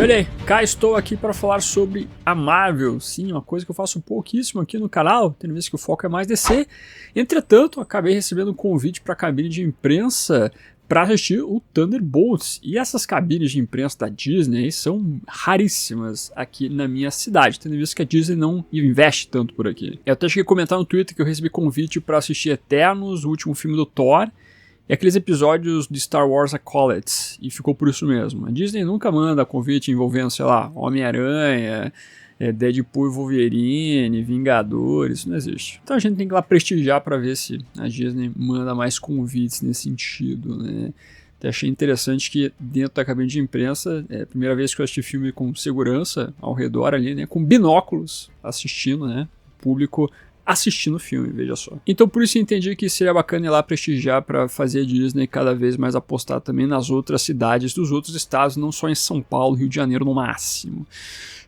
olha aí, cá estou aqui para falar sobre a Marvel. Sim, uma coisa que eu faço pouquíssimo aqui no canal, tendo visto que o foco é mais DC. Entretanto, acabei recebendo um convite para a cabine de imprensa para assistir o Thunderbolts. E essas cabines de imprensa da Disney são raríssimas aqui na minha cidade, tendo visto que a Disney não investe tanto por aqui. Eu até cheguei a comentar no Twitter que eu recebi convite para assistir Eternos, o último filme do Thor, e aqueles episódios de Star Wars Acolytes, e ficou por isso mesmo. A Disney nunca manda convite envolvendo, sei lá, Homem-Aranha, Deadpool e Wolverine, Vingadores, isso não existe. Então a gente tem que ir lá prestigiar para ver se a Disney manda mais convites nesse sentido, né? Até achei interessante que dentro da cabine de imprensa, é a primeira vez que eu assisti filme com segurança ao redor ali, né? Com binóculos assistindo, né? Público assistindo o filme, veja só. Então por isso eu entendi que seria bacana ir lá prestigiar para fazer a Disney cada vez mais apostar também nas outras cidades dos outros estados, não só em São Paulo, Rio de Janeiro no máximo.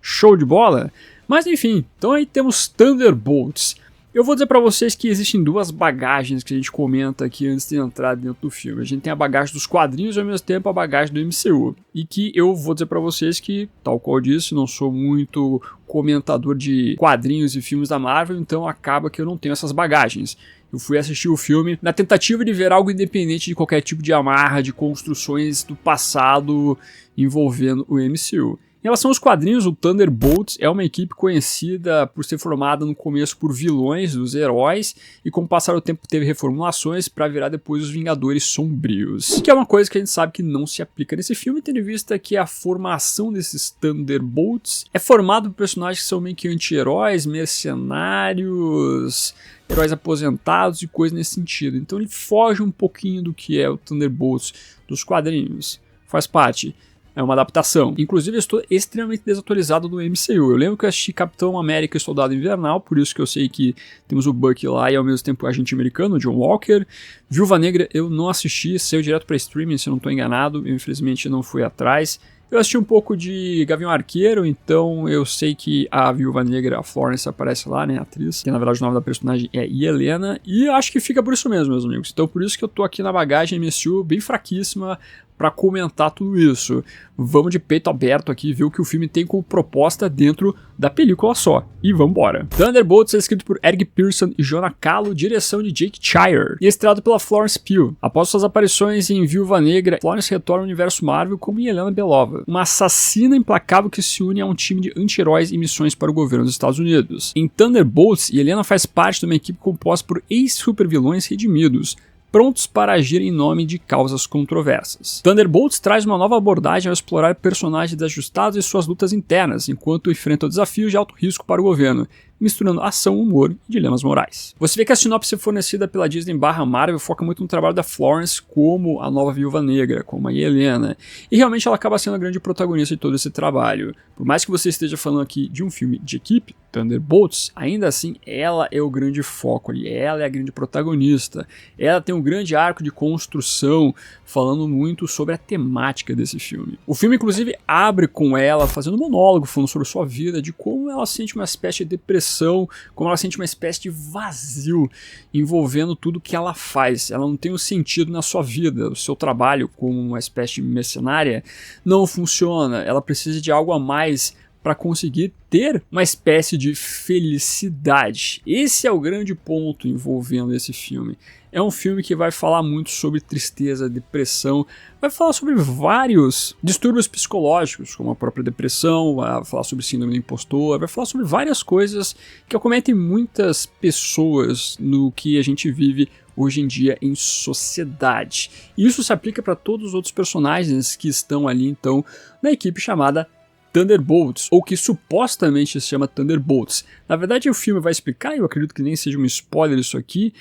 Show de bola? Mas enfim, então aí temos Thunderbolts. Eu vou dizer para vocês que existem duas bagagens que a gente comenta aqui antes de entrar dentro do filme. A gente tem a bagagem dos quadrinhos e ao mesmo tempo a bagagem do MCU. E que eu vou dizer para vocês que, tal qual eu disse, não sou muito comentador de quadrinhos e filmes da Marvel, então acaba que eu não tenho essas bagagens. Eu fui assistir o filme na tentativa de ver algo independente de qualquer tipo de amarra, de construções do passado envolvendo o MCU. Em relação aos quadrinhos, o Thunderbolts é uma equipe conhecida por ser formada no começo por vilões dos heróis e com o passar do tempo teve reformulações para virar depois os Vingadores Sombrios. Que é uma coisa que a gente sabe que não se aplica nesse filme, tendo em vista que a formação desses Thunderbolts é formada por personagens que são meio que anti-heróis, mercenários, heróis aposentados e coisas nesse sentido. Então ele foge um pouquinho do que é o Thunderbolts dos quadrinhos. Faz parte. É uma adaptação. Inclusive, eu estou extremamente desatualizado do MCU. Eu lembro que eu assisti Capitão América e Soldado Invernal, por isso que eu sei que temos o Bucky lá e ao mesmo tempo o agente americano, John Walker. Viúva Negra eu não assisti, saiu direto para streaming, se eu não estou enganado. Eu, infelizmente, não fui atrás. Eu assisti um pouco de Gavião Arqueiro, então eu sei que a Viúva Negra, a Florence, aparece lá, né, a atriz, que na verdade o nome da personagem é Yelena, e acho que fica por isso mesmo, meus amigos. Então por isso que eu tô aqui na bagagem MCU bem fraquíssima para comentar tudo isso. Vamos de peito aberto aqui ver o que o filme tem como proposta dentro da película só. E vambora. Thunderbolts é escrito por Eric Pearson e Jonah Kahlo, direção de Jake Shire, e estrelado pela Florence Pugh. Após suas aparições em Viúva Negra, Florence retorna ao universo Marvel como Yelena Belova, uma assassina implacável que se une a um time de anti-heróis em missões para o governo dos Estados Unidos. Em Thunderbolts, Yelena faz parte de uma equipe composta por ex-supervilões redimidos, prontos para agir em nome de causas controversas. Thunderbolts traz uma nova abordagem ao explorar personagens desajustados e suas lutas internas, enquanto enfrentam desafios de alto risco para o governo, misturando ação, humor e dilemas morais. Você vê que a sinopse fornecida pela Disney/Marvel foca muito no trabalho da Florence como a nova Viúva Negra, como a Yelena, e realmente ela acaba sendo a grande protagonista de todo esse trabalho. Por mais que você esteja falando aqui de um filme de equipe, Thunderbolts, ainda assim ela é o grande foco ali, ela é a grande protagonista, ela tem um grande arco de construção, falando muito sobre a temática desse filme. O filme inclusive abre com ela fazendo um monólogo, falando sobre sua vida, de como ela sente uma espécie de depressão, como ela sente uma espécie de vazio envolvendo tudo que ela faz. Ela não tem um sentido na sua vida, o seu trabalho como uma espécie de mercenária não funciona, ela precisa de algo a mais para conseguir ter uma espécie de felicidade. Esse é o grande ponto envolvendo esse filme. É um filme que vai falar muito sobre tristeza, depressão, vai falar sobre vários distúrbios psicológicos, como a própria depressão, vai falar sobre síndrome do impostor, vai falar sobre várias coisas que acometem muitas pessoas no que a gente vive hoje em dia em sociedade. E isso se aplica para todos os outros personagens que estão ali, então, na equipe chamada Thunderbolts, ou que supostamente se chama Thunderbolts. Na verdade o filme vai explicar, eu acredito que nem seja um spoiler isso aqui,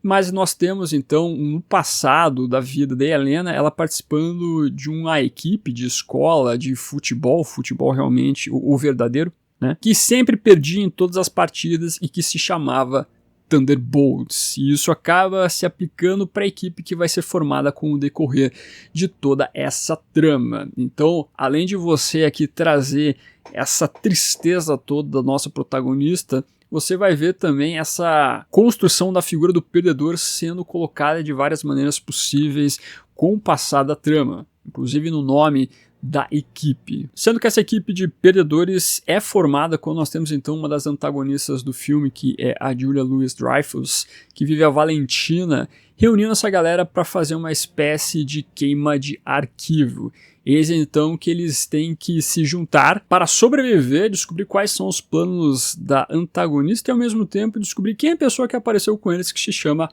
mas nós temos então no passado da vida da Yelena, ela participando de uma equipe de escola de futebol realmente, o verdadeiro, né, que sempre perdia em todas as partidas e que se chamava Thunderbolts, e isso acaba se aplicando para a equipe que vai ser formada com o decorrer de toda essa trama. Então, além de você aqui trazer essa tristeza toda da nossa protagonista, você vai ver também essa construção da figura do perdedor sendo colocada de várias maneiras possíveis com o passar da trama. Inclusive no nome da equipe. Sendo que essa equipe de perdedores é formada quando nós temos então uma das antagonistas do filme, que é a Julia Louis-Dreyfus, que vive a Valentina, reunindo essa galera para fazer uma espécie de queima de arquivo. Eis então que eles têm que se juntar para sobreviver, descobrir quais são os planos da antagonista e ao mesmo tempo descobrir quem é a pessoa que apareceu com eles, que se chama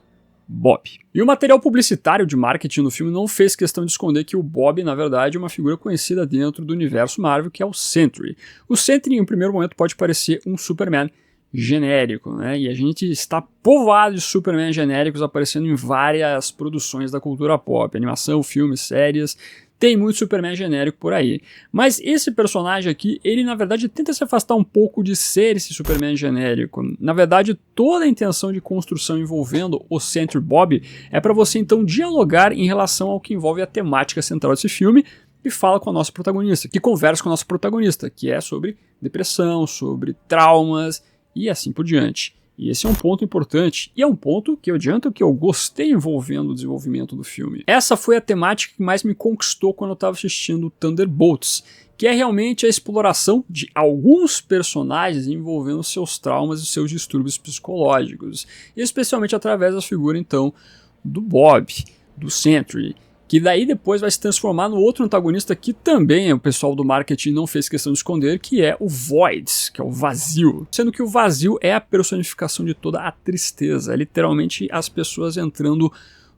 Bob. E o material publicitário de marketing do filme não fez questão de esconder que o Bob, na verdade, é uma figura conhecida dentro do universo Marvel, que é o Sentry. O Sentry, em um primeiro momento, pode parecer um Superman genérico, né? E a gente está povoado de Superman genéricos aparecendo em várias produções da cultura pop, animação, filmes, séries. Tem muito Superman genérico por aí. Mas esse personagem aqui, ele na verdade tenta se afastar um pouco de ser esse Superman genérico. Na verdade, toda a intenção de construção envolvendo o Sentry Bob é para você então dialogar em relação ao que envolve a temática central desse filme e fala com a nossa protagonista, que conversa com a nossa protagonista, que é sobre depressão, sobre traumas e assim por diante. E esse é um ponto importante, e é um ponto que eu adianto que eu gostei envolvendo o desenvolvimento do filme. Essa foi a temática que mais me conquistou quando eu estava assistindo Thunderbolts, que é realmente a exploração de alguns personagens envolvendo seus traumas e seus distúrbios psicológicos, especialmente através da figura então do Bob, do Sentry, que daí depois vai se transformar no outro antagonista que também o pessoal do marketing não fez questão de esconder, que é o Void, que é o vazio. Sendo que o vazio é a personificação de toda a tristeza, é literalmente as pessoas entrando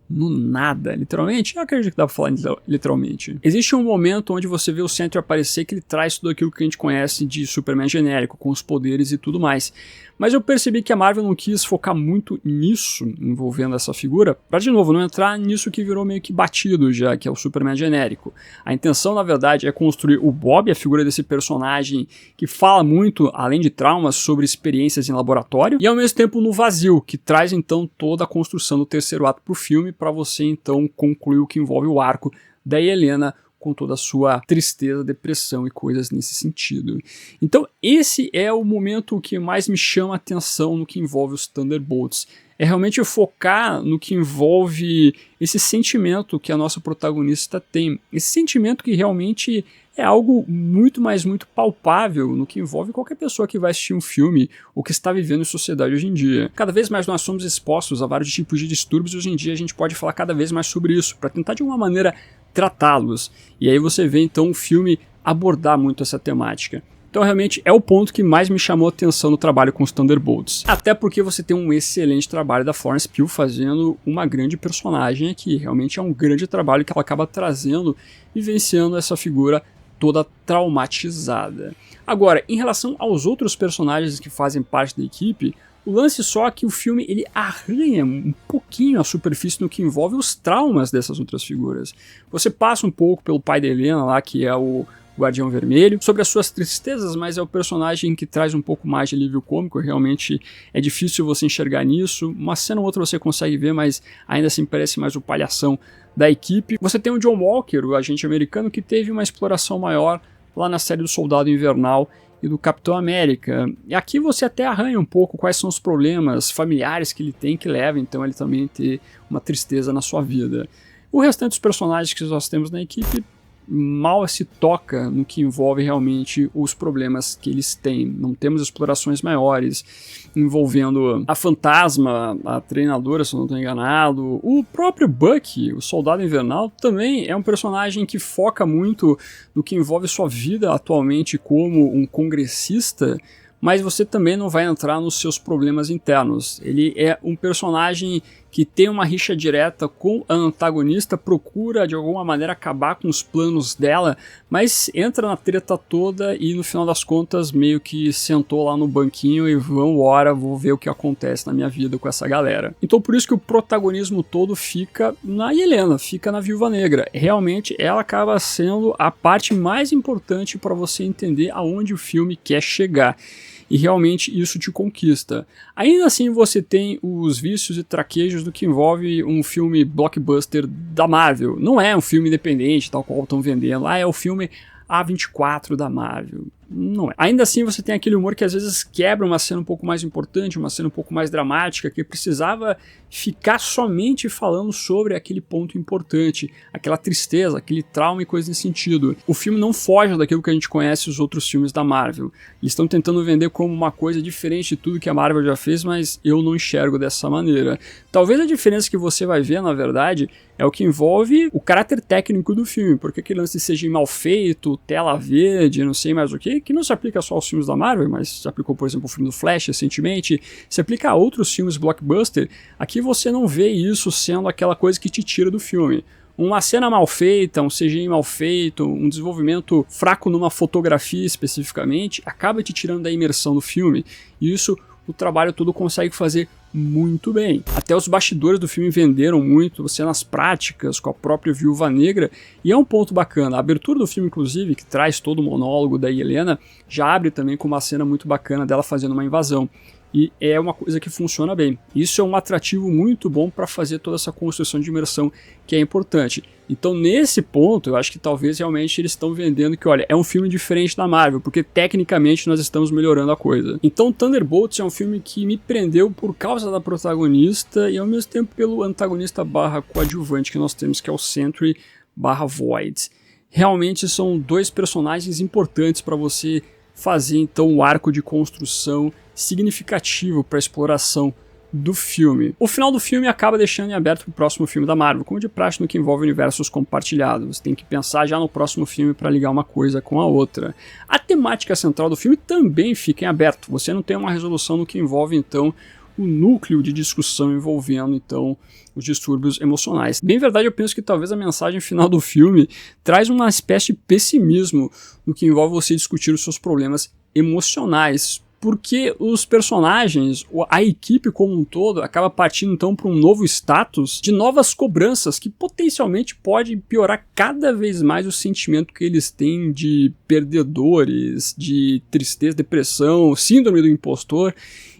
no nada, literalmente. Eu acredito que dá pra falar literalmente. Existe um momento onde você vê o Sentry aparecer que ele traz tudo aquilo que a gente conhece de Superman genérico, com os poderes e tudo mais. Mas eu percebi que a Marvel não quis focar muito nisso, envolvendo essa figura, pra de novo não entrar nisso que virou meio que batido já, que é o Superman genérico. A intenção, na verdade, é construir o Bob, a figura desse personagem que fala muito, além de traumas, sobre experiências em laboratório, e ao mesmo tempo no vazio, que traz então toda a construção do terceiro ato pro filme, para você então concluir o que envolve o arco da Helena com toda a sua tristeza, depressão e coisas nesse sentido. Então esse é o momento que mais me chama a atenção no que envolve os Thunderbolts. É realmente focar no que envolve esse sentimento que a nossa protagonista tem. Esse sentimento que realmente é algo muito palpável no que envolve qualquer pessoa que vai assistir um filme ou que está vivendo em sociedade hoje em dia. Cada vez mais nós somos expostos a vários tipos de distúrbios e hoje em dia a gente pode falar cada vez mais sobre isso, para tentar de alguma maneira tratá-los. E aí você vê então o filme abordar muito essa temática. Então realmente é o ponto que mais me chamou a atenção no trabalho com os Thunderbolts. Até porque você tem um excelente trabalho da Florence Pugh fazendo uma grande personagem aqui. Realmente é um grande trabalho que ela acaba trazendo, vivenciando essa figura toda traumatizada. Agora, em relação aos outros personagens que fazem parte da equipe, o lance só é que o filme ele arranha um pouquinho a superfície no que envolve os traumas dessas outras figuras. Você passa um pouco pelo pai da Helena lá, que é o Guardião Vermelho, sobre as suas tristezas, mas é o personagem que traz um pouco mais de alívio cômico, realmente é difícil você enxergar nisso, uma cena ou outra você consegue ver, mas ainda assim parece mais o palhação da equipe. Você tem o John Walker, o agente americano, que teve uma exploração maior lá na série do Soldado Invernal e do Capitão América. E aqui você até arranha um pouco quais são os problemas familiares que ele tem, que levam então ele também a ter uma tristeza na sua vida. O restante dos personagens que nós temos na equipe mal se toca no que envolve realmente os problemas que eles têm. Não temos explorações maiores envolvendo a Fantasma, a treinadora, se eu não estou enganado. O próprio Bucky, o Soldado Invernal, também é um personagem que foca muito no que envolve sua vida atualmente como um congressista, mas você também não vai entrar nos seus problemas internos. Ele é um personagem que tem uma rixa direta com a antagonista, procura de alguma maneira acabar com os planos dela, mas entra na treta toda e no final das contas meio que sentou lá no banquinho e vambora, vou ver o que acontece na minha vida com essa galera. Então por isso que o protagonismo todo fica na Helena, fica na Viúva Negra. Realmente ela acaba sendo a parte mais importante para você entender aonde o filme quer chegar. E realmente isso te conquista. Ainda assim você tem os vícios e traquejos do que envolve um filme blockbuster da Marvel. Não é um filme independente, tal qual estão vendendo. É o filme A24 da Marvel. Não é. Ainda assim, você tem aquele humor que às vezes quebra uma cena um pouco mais importante, uma cena um pouco mais dramática, que precisava ficar somente falando sobre aquele ponto importante, aquela tristeza, aquele trauma e coisa nesse sentido. O filme não foge daquilo que a gente conhece os outros filmes da Marvel. Eles estão tentando vender como uma coisa diferente de tudo que a Marvel já fez, mas eu não enxergo dessa maneira. Talvez a diferença que você vai ver, na verdade, é o que envolve o caráter técnico do filme, porque aquele lance de CGI mal feito, tela verde, não sei mais o que não se aplica só aos filmes da Marvel, mas se aplicou, por exemplo, o filme do Flash recentemente, se aplica a outros filmes blockbuster. Aqui você não vê isso sendo aquela coisa que te tira do filme. Uma cena mal feita, um CGI mal feito, um desenvolvimento fraco numa fotografia especificamente, acaba te tirando da imersão do filme. E isso o trabalho todo consegue fazer muito bem. Até os bastidores do filme venderam muito, cenas práticas com a própria Viúva Negra, e é um ponto bacana. A abertura do filme, inclusive, que traz todo o monólogo da Helena, já abre também com uma cena muito bacana dela fazendo uma invasão. E é uma coisa que funciona bem. Isso é um atrativo muito bom para fazer toda essa construção de imersão que é importante. Então, nesse ponto, eu acho que talvez realmente eles estão vendendo que, olha, é um filme diferente da Marvel, porque tecnicamente nós estamos melhorando a coisa. Então, Thunderbolts é um filme que me prendeu por causa da protagonista e ao mesmo tempo pelo antagonista barra coadjuvante que nós temos, que é o Sentry barra Void. Realmente são dois personagens importantes para você fazer então o arco de construção significativo para a exploração do filme. O final do filme acaba deixando em aberto para o próximo filme da Marvel, como de praxe no que envolve universos compartilhados. Você tem que pensar já no próximo filme para ligar uma coisa com a outra. A temática central do filme também fica em aberto. Você não tem uma resolução no que envolve então o núcleo de discussão envolvendo então os distúrbios emocionais. Bem verdade, eu penso que talvez a mensagem final do filme traz uma espécie de pessimismo no que envolve você discutir os seus problemas emocionais, porque os personagens, a equipe como um todo, acaba partindo então para um novo status de novas cobranças que potencialmente pode piorar cada vez mais o sentimento que eles têm de perdedores, de tristeza, depressão, síndrome do impostor.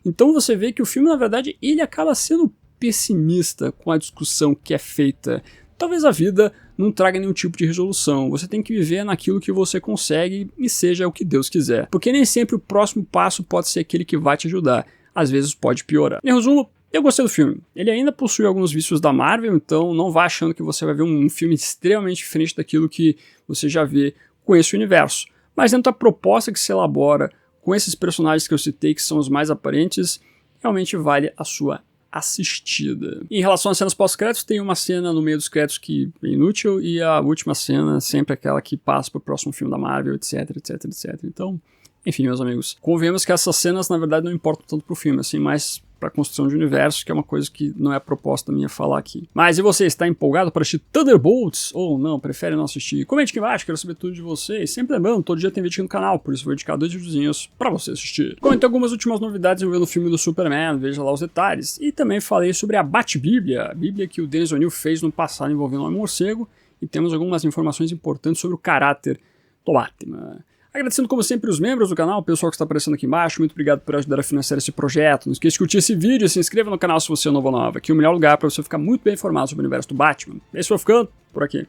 Então você vê que o filme, na verdade, ele acaba sendo pessimista com a discussão que é feita. Talvez a vida não traga nenhum tipo de resolução. Você tem que viver naquilo que você consegue e seja o que Deus quiser. Porque nem sempre o próximo passo pode ser aquele que vai te ajudar. Às vezes pode piorar. Em resumo, eu gostei do filme. Ele ainda possui alguns vícios da Marvel, então não vá achando que você vai ver um filme extremamente diferente daquilo que você já vê com esse universo. Mas dentro da proposta que se elabora com esses personagens que eu citei, que são os mais aparentes, realmente vale a sua assistida. Em relação às cenas pós-créditos, tem uma cena no meio dos créditos que é inútil e a última cena sempre aquela que passa para o próximo filme da Marvel, etc, etc, etc. Então, enfim, meus amigos, convenhamos que essas cenas na verdade não importam tanto pro filme, assim, mas para a construção de universo, que é uma coisa que não é a proposta minha falar aqui. Mas e você, está empolgado para assistir Thunderbolts ou não? Prefere não assistir? Comente aqui embaixo, quero saber tudo de vocês. Sempre lembrando, todo dia tem vídeo aqui no canal, por isso vou dedicar 2 videozinhos para você assistir. Comentei algumas últimas novidades envolvendo o filme do Superman, veja lá os detalhes. E também falei sobre a Bat-Bíblia, a Bíblia que o Dennis O'Neil fez no passado envolvendo o Homem-Morcego, e temos algumas informações importantes sobre o caráter do Batman. Agradecendo como sempre os membros do canal, o pessoal que está aparecendo aqui embaixo, muito obrigado por ajudar a financiar esse projeto. Não esqueça de curtir esse vídeo e se inscreva no canal se você é novo ou nova, que é o melhor lugar para você ficar muito bem informado sobre o universo do Batman. Esse foi ficando por aqui.